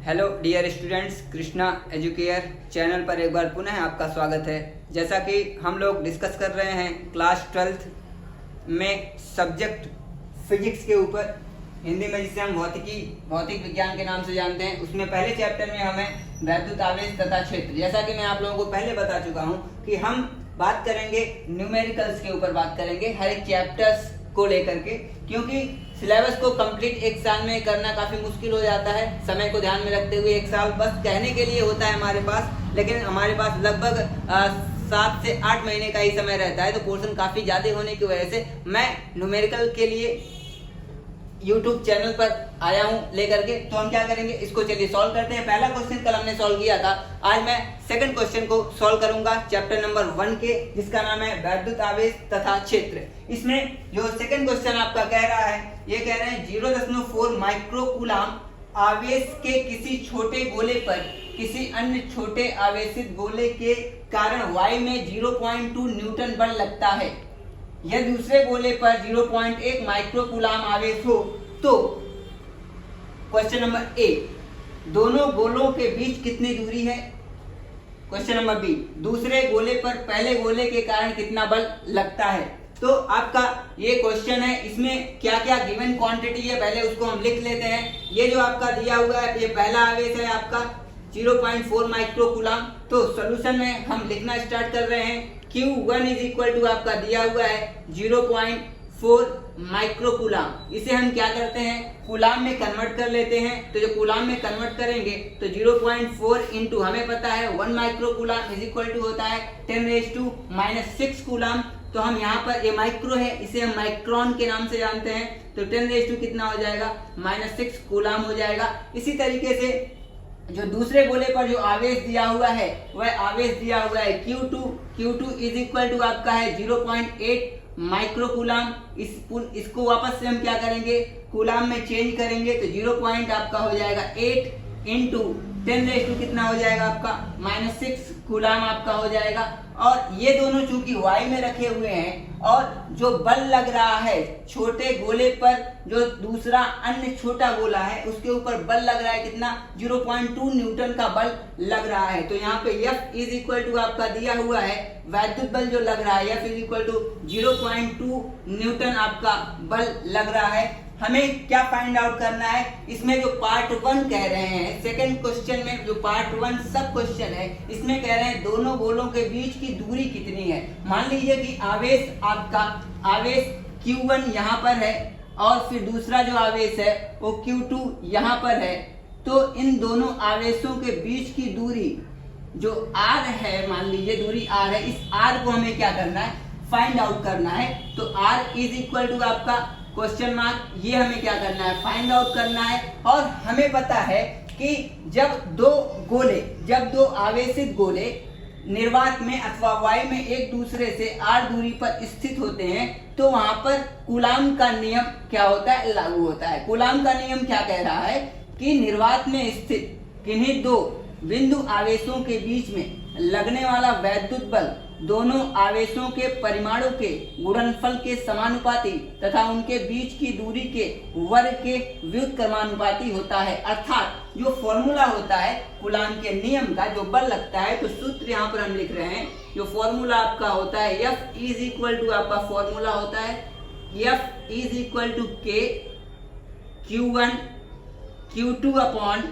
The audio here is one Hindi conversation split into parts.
Hello dear students, Krishna educare channel पर एक बार पुनः आपका स्वागत है। जैसा कि हम लोग डिस्कस कर रहे हैं क्लास 12th में सब्जेक्ट फिजिक्स के ऊपर, हिंदी में जिसे हम भौतिक विज्ञान के नाम से जानते हैं, उसमें पहले चैप्टर में हमें वैद्युत आवेश तथा क्षेत्र, जैसा कि मैं आप लोगों को पहले बता चुका हूं कि हम बात करेंगे न्यूमेरिकल्स के ऊपर, बात करेंगे हर एक चैप्टर्स को लेकर के, क्योंकि सिलेबस को कंप्लीट एक साल में करना काफी मुश्किल हो जाता है। समय को ध्यान में रखते हुए एक साल बस कहने के लिए होता है हमारे पास, लेकिन हमारे पास लगभग 7 से 8 महीने का ही समय रहता है, तो पोर्शन काफी ज्यादा होने की वजह से मैं न्यूमेरिकल के लिए YouTube चैनल पर आया हूं लेकर के। तो हम क्या करेंगे, इसको चलिए सॉल्व करते हैं। पहला क्वेश्चन कल हमने सॉल्व किया था, आज मैं सेकंड क्वेश्चन को सॉल्व करूंगा चैप्टर नंबर 1 के, जिसका नाम है वैद्युत आवेश तथा क्षेत्र। इसमें जो सेकंड क्वेश्चन आपका कह रहा है, ये कह रहे हैं 0.4 माइक्रोकूलम आवेश के किसी छोटे गोले पर किसी अन्य छोटे आवेशित गोले के कारण y में 0.2 न्यूटन बल लगता है। यदि दूसरे गोले पर 0.1 माइक्रोकूलम आवेश हो तो क्वेश्चन नंबर ए, दोनों गोलों के बीच कितनी दूरी है। क्वेश्चन नंबर बी, दूसरे गोले पर पहले गोले के कारण कितना बल लगता है। तो आपका ये क्वेश्चन है, इसमें क्या क्या गिवन क्वांटिटी है पहले उसको हम लिख लेते हैं। ये जो आपका दिया हुआ है, ये पहला आवेश है आपका 0.4 माइक्रोकूलम। तो सॉल्यूशन में हम लिखना स्टार्ट कर रहे हैं। Q1 इज इक्वल टू आपका दिया हुआ है 0.4 माइक्रोकूलम। इसे हम क्या करते हैं, कूलम में कन्वर्ट कर लेते हैं। तो जो कूलम में कन्वर्ट करेंगे तो 0.4 इंटू हमें पता है 1 माइक्रोकूलम इज इक्वल टू होता है 10⁻⁻6 कूलम। तो हम यहाँ पर ये माइक्रो है, इसे हम माइक्रोन के नाम से जानते हैं। तो 10⁻⁻ कितना हो जाएगा, -6 कूलम हो जाएगा। इसी तरीके से जो दूसरे गोले पर जो आवेश दिया हुआ है, वह आवेश दिया हुआ है Q2 इज इक्वल टू आपका है 0.8 माइक्रोकूलम। इसको वापस से हम क्या करेंगे, कूलम में चेंज करेंगे तो 0. आपका हो जाएगा 8 इंटू 10⁻⁻ कितना हो जाएगा आपका -6 कूलम आपका हो जाएगा। और ये दोनों चूंकि y में रखे हुए हैं, और जो बल लग रहा है छोटे गोले पर, जो दूसरा अन्य छोटा गोला है उसके ऊपर बल लग रहा है कितना, 0.2 न्यूटन का बल लग रहा है। तो यहाँ पे F इज इक्वल टू आपका दिया हुआ है, वैद्युत बल जो लग रहा है F is equal to 0.2 newton आपका बल लग रहा है। हमें क्या फाइंड आउट करना है, इसमें जो पार्ट 1 कह रहे हैं, सेकंड क्वेश्चन में जो पार्ट 1 सब क्वेश्चन है, इसमें कह रहे हैं दोनों गोलों के बीच की दूरी कितनी है। मान लीजिए कि आवेश Q1 यहाँ पर है और फिर दूसरा जो आवेश है वो Q2 यहाँ पर है। तो इन दोनों आवेशों के बीच की दूरी जो R है, मान लीजिए दूरी R है, इस R को हमें क्या करना है, फाइंड आउट करना है। तो R इज इक्वल टू आपका क्वेश्चन मार्क, ये हमें क्या करना है, फाइंड आउट करना है। और हमें पता है कि जब दो आवेशित गोले निर्वात में अथवा वायु में एक दूसरे से r दूरी पर स्थित होते हैं, तो वहां पर कूलम का नियम क्या होता है, लागू होता है। कूलम का नियम क्या कह रहा है कि निर्वात में स्थित किन्हीं दो बिंदु आवेशों के बीच में लगने वाला वैद्युत बल दोनों आवेशों के परिमाणों के गुणनफल के समानुपाती तथा उनके बीच की दूरी के वर्ग के व्युत्क्रमानुपाती होता है। अर्थात जो फॉर्मूला होता है कूलम के नियम का, जो बल लगता है, तो सूत्र यहाँ पर हम लिख रहे हैं। जो फॉर्मूला आपका होता है F इज इक्वल टू, आपका फॉर्मूला होता है F is equal to K Q1 Q2 upon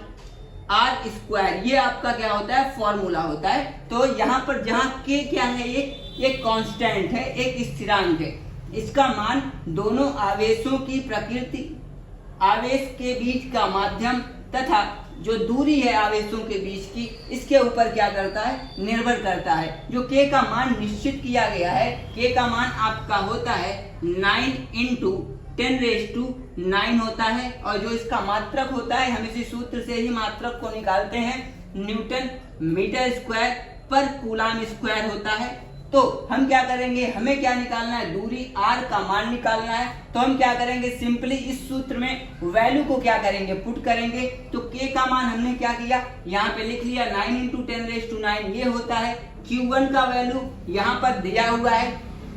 R square. ये आपका क्या होता है, फॉर्मूला होता है। तो यहाँ पर जहाँ K क्या है, ये कांस्टेंट है, एक स्थिरांक है। इसका मान दोनों आवेशों की प्रकृति, आवेश के बीच का माध्यम तथा जो दूरी है आवेशों के बीच की, इसके ऊपर क्या करता है, निर्भर करता है। जो K का मान निश्चित किया गया है, K का मान आपका होता है 9 इंटू 10⁻⁹ होता है। और जो इसका मात्रक होता है, हम इसी सूत्र से ही मात्रक को निकालते हैं, न्यूटन मीटर स्क्वायर पर कूलम स्क्वायर होता है। तो हम क्या करेंगे, हमें क्या निकालना है, दूरी r का मान निकालना है। तो हम क्या करेंगे, सिंपली इस सूत्र में वैल्यू को क्या करेंगे, पुट करेंगे। तो k का मान हमने क्या किया, यहाँ पे लिख लिया 9 इंटू 10⁻⁹ ये होता है। Q1 का वैल्यू यहाँ पर दिया हुआ है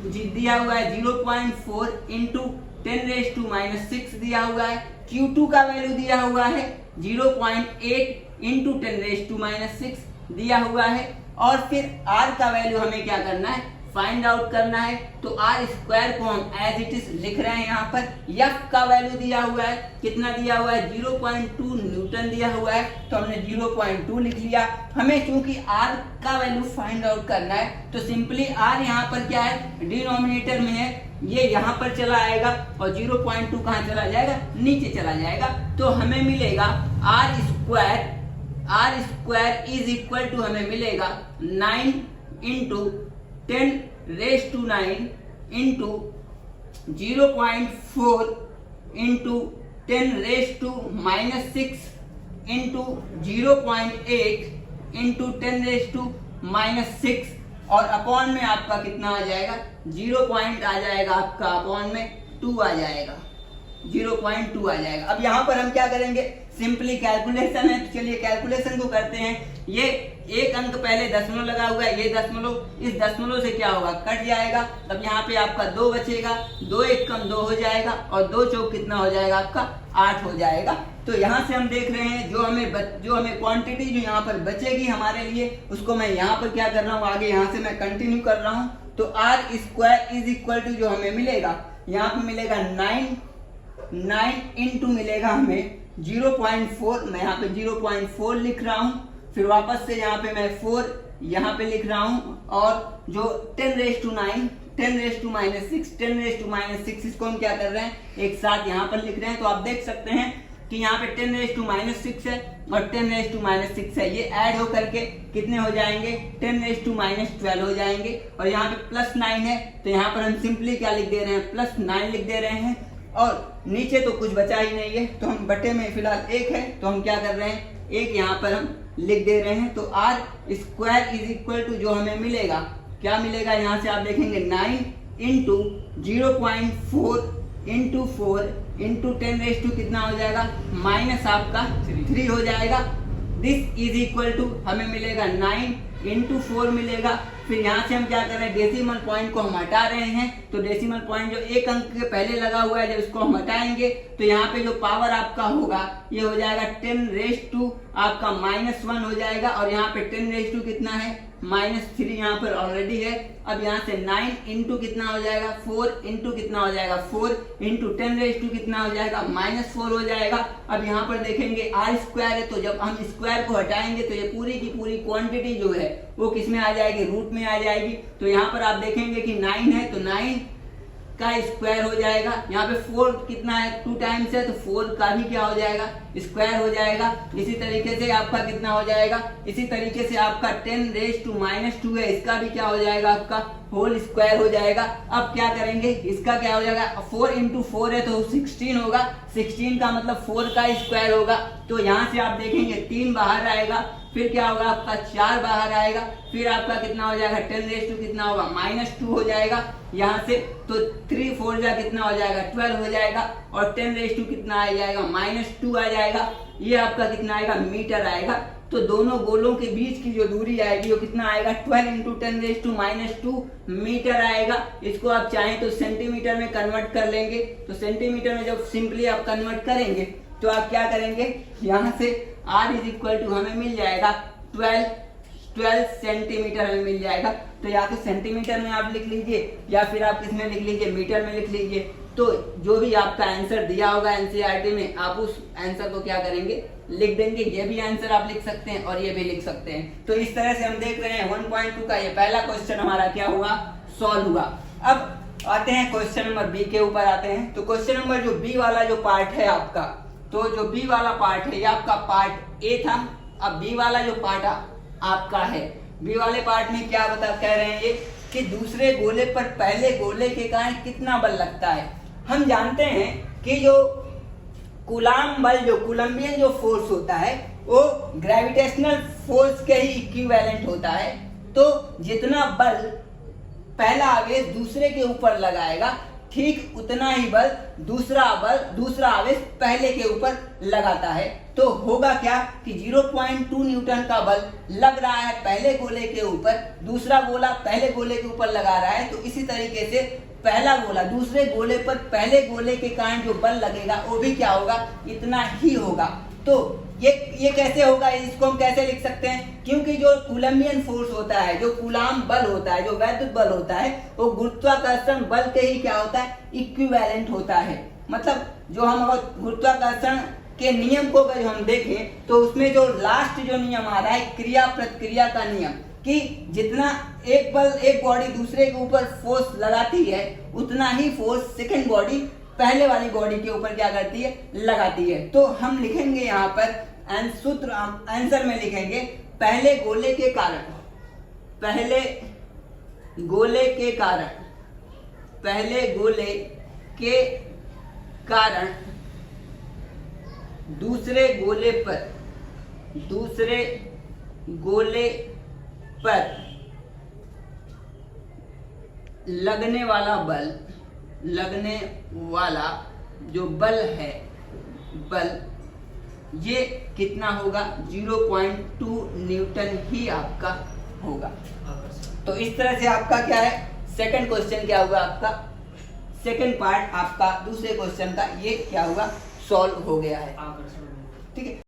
0.4 इंटू 10⁻⁻6 दिया हुआ है। Q2 का वैल्यू दिया हुआ है 0.8 इंटू 10⁻⁻⁶ दिया हुआ है। और फिर r का वैल्यू हमें क्या करना है, फाइंड आउट करना है। तो r स्क्वायर को हम एज इट इज लिख रहे हैं। यहाँ पर f का वैल्यू दिया हुआ है, कितना दिया हुआ है, 0.2 न्यूटन दिया हुआ है, तो हमने 0.2 लिख लिया। हमें चूंकि r का वैल्यू फाइंड आउट करना है तो सिंपली r यहाँ पर क्या है, डिनोमिनेटर में है, ये यहाँ पर चला आएगा और 0.2 कहाँ चला जाएगा, नीचे चला जाएगा। तो हमें मिलेगा r square is equal to हमें मिलेगा 9 into 10⁻⁹ into 0.4 into 10⁻⁻⁶ into 0.8 into 10⁻⁻�6 और अपॉन में आपका कितना आ जाएगा, 0 पॉइंट आ जाएगा आपका, अपॉन में 2 आ जाएगा, 0.2 आ जाएगा। अब यहाँ पर हम क्या करेंगे, सिंपली कैलकुलेशन है, तो चलिए कैलकुलेशन को करते हैं। ये एक अंक पहले दशमलव लगा हुआ है, ये दशमलव, इस दशमलव से क्या होगा, कट जाएगा। तब यहाँ पे आपका 2 बचेगा, 2 एक कम 2 हो जाएगा और 2 चौक कितना हो जाएगा आपका, 8 हो जाएगा। तो यहाँ से हम देख रहे हैं जो हमें क्वांटिटी जो यहाँ पर बचेगी हमारे लिए, उसको मैं यहाँ पर क्या कर रहा हूँ, आगे यहाँ से मैं कंटिन्यू कर रहा हूँ। तो r square is equal to जो हमें मिलेगा, यहाँ पे मिलेगा 9 इंटू मिलेगा हमें 0.4, मैं यहाँ पे 0.4 लिख रहा हूँ। फिर वापस से यहाँ पे मैं 4 यहाँ पे लिख रहा हूँ, और जो 10⁻⁹ 10⁻⁻⁶ इसको हम क्या कर रहे हैं, एक साथ यहाँ पर लिख रहे हैं। तो आप देख सकते हैं कि यहाँ पे 10⁻⁻⁶ है और 10⁻⁻⁶ है, ये ऐड होकर के कितने हो जाएंगे, 10⁻⁻12 हो जाएंगे। और यहाँ पे +9 है, तो यहाँ पर हम सिंपली क्या लिख दे रहे हैं, +9 लिख दे रहे हैं। और नीचे तो कुछ बचा ही नहीं है, तो हम बटे में फिलहाल 1 है, तो हम क्या कर रहे हैं, 1 यहाँ पर हम लिख दे रहे हैं। तो r square is equal to जो हमें मिलेगा, क्या मिलेगा, यहाँ से आप देखेंगे 9 इंटू 0.4 इंटू 4 इंटू 10⁻⁻, कितना हो जाएगा, माइनस आपका 3 हो जाएगा। दिस इज इक्वल टू हमें मिलेगा 9 इंटू 4 मिलेगा। फिर यहाँ से हम क्या कर रहे हैं, डेसिमल पॉइंट को हम हटा रहे हैं। तो डेसिमल पॉइंट जो एक अंक के पहले लगा हुआ है, जब इसको हम हटाएंगे तो यहाँ पे जो पावर आपका होगा ये हो जाएगा 10⁻⁻ आपका -1 हो जाएगा। और यहाँ पे 10⁻⁻ कितना है, -3 यहाँ पर ऑलरेडी है। अब यहाँ से 9 इंटू कितना हो जाएगा, 4 इंटू कितना हो जाएगा, 4 इंटू 10⁻⁻ कितना हो जाएगा, -4 हो जाएगा। अब यहाँ पर देखेंगे r स्क्वायर है, तो जब हम स्क्वायर को हटाएंगे तो ये पूरी की पूरी क्वांटिटी जो है वो किस में आ जाएगी, रूट में आ जाएगी। तो यहाँ पर आप देखेंगे कि 9 है, तो 9 का स्क्वायर हो जाएगा। यहाँ पे 4 कितना है, 2 टाइम्स है, तो 4 का भी क्या हो जाएगा, स्क्वायर हो जाएगा। इसी तरीके से आपका कितना हो जाएगा, इसी तरीके से आपका 10⁻⁻2 है, इसका भी क्या हो जाएगा, आपका होल स्क्वायर हो जाएगा। अब क्या करेंगे, इसका क्या हो जाएगा, 4 इंटू 4 है तो 16 होगा, 16 का मतलब 4 का स्क्वायर होगा। तो यहाँ से आप देखेंगे 3 बाहर आएगा, फिर क्या होगा आपका 4 बाहर आएगा, फिर आपका कितना हो जाएगा, 10⁻⁻ कितना होगा, -2 हो जाएगा यहाँ से। तो 3 4 जा कितना हो जाएगा, 12 हो जाएगा। और 10⁻⁻ कितना आ जाएगा, -2 आ जाएगा। ये आपका कितना आएगा, मीटर आएगा। तो दोनों गोलों के बीच की जो दूरी आएगी वो कितना आएगा, 12 इंटू 10⁻⁻2 मीटर आएगा। इसको आप चाहें तो सेंटीमीटर में कन्वर्ट कर लेंगे। तो सेंटीमीटर में जब सिंपली आप कन्वर्ट करेंगे तो आप क्या करेंगे, यहाँ से r इज इक्वल टू हमें मिल जाएगा 12 सेंटीमीटर हमें मिल जाएगा। तो या तो सेंटीमीटर में आप लिख लीजिए या फिर आप किसमें लिख लीजिए, मीटर में लिख लीजिए। तो जो भी आपका आंसर दिया होगा एनसीईआरटी में, आप उस आंसर को क्या करेंगे, लिख देंगे। ये भी आंसर आप लिख सकते हैं और ये भी लिख सकते हैं। तो इस तरह से हम देख रहे हैं 1.2 का ये पहला क्वेश्चन हमारा क्या हुआ, सॉल्व हुआ। अब आते हैं क्वेश्चन नंबर बी के ऊपर आते हैं। तो क्वेश्चन नंबर जो बी वाला जो पार्ट है आपका, तो जो बी वाला पार्ट है ये आपका पार्ट ए था। अब बी वाला जो पार्ट आपका है, बी वाले पार्ट में क्या कह रहे हैं ये, कि दूसरे गोले पर पहले गोले के कारण कितना बल लगता है। हम जानते हैं कि जो कूलाम बल, जो कोलंबियन जो फोर्स होता है वो ग्रेविटेशनल फोर्स के ही इक्विवेलेंट होता है। तो जितना बल पहला आवेश दूसरे के ऊपर लगाएगा, ठीक उतना ही बल दूसरा आवेश पहले के ऊपर लगाता है। तो होगा क्या कि 0.2 न्यूटन का बल लग रहा है पहले गोले के ऊपर, दूसरा गोला पहले गोले के ऊपर लगा रहा है। तो इसी तरीके से पहला गोला दूसरे गोले पर पहले गोले के कारण जो बल लगेगा वो भी क्या होगा, इतना ही होगा। तो ये कैसे होगा, इसको हम कैसे लिख सकते हैं, क्योंकि जो कूलम्बियन फोर्स होता है, जो कूलाम बल होता है, जो वैद्युत बल होता है, वो गुरुत्वाकर्षण बल के ही क्या होता है, इक्विवेलेंट होता है। मतलब जो हम गुरुत्वाकर्षण के नियम को अगर हम देखें तो उसमें जो लास्ट जो नियम आ रहा है क्रिया प्रतिक्रिया का नियम, कि जितना एक बॉडी दूसरे के ऊपर फोर्स लगाती है उतना ही फोर्स सेकंड बॉडी पहले वाली बॉडी के ऊपर क्या करती है, लगाती है। तो हम लिखेंगे यहाँ पर सूत्र आंसर में लिखेंगे पहले गोले के कारण दूसरे गोले पर लगने वाला जो बल है, ये कितना होगा, 0.2 न्यूटन ही आपका होगा। तो इस तरह से आपका क्या है, सेकंड क्वेश्चन क्या हुआ, आपका सेकंड पार्ट आपका दूसरे क्वेश्चन का ये क्या हुआ, सॉल्व हो गया है। ठीक है।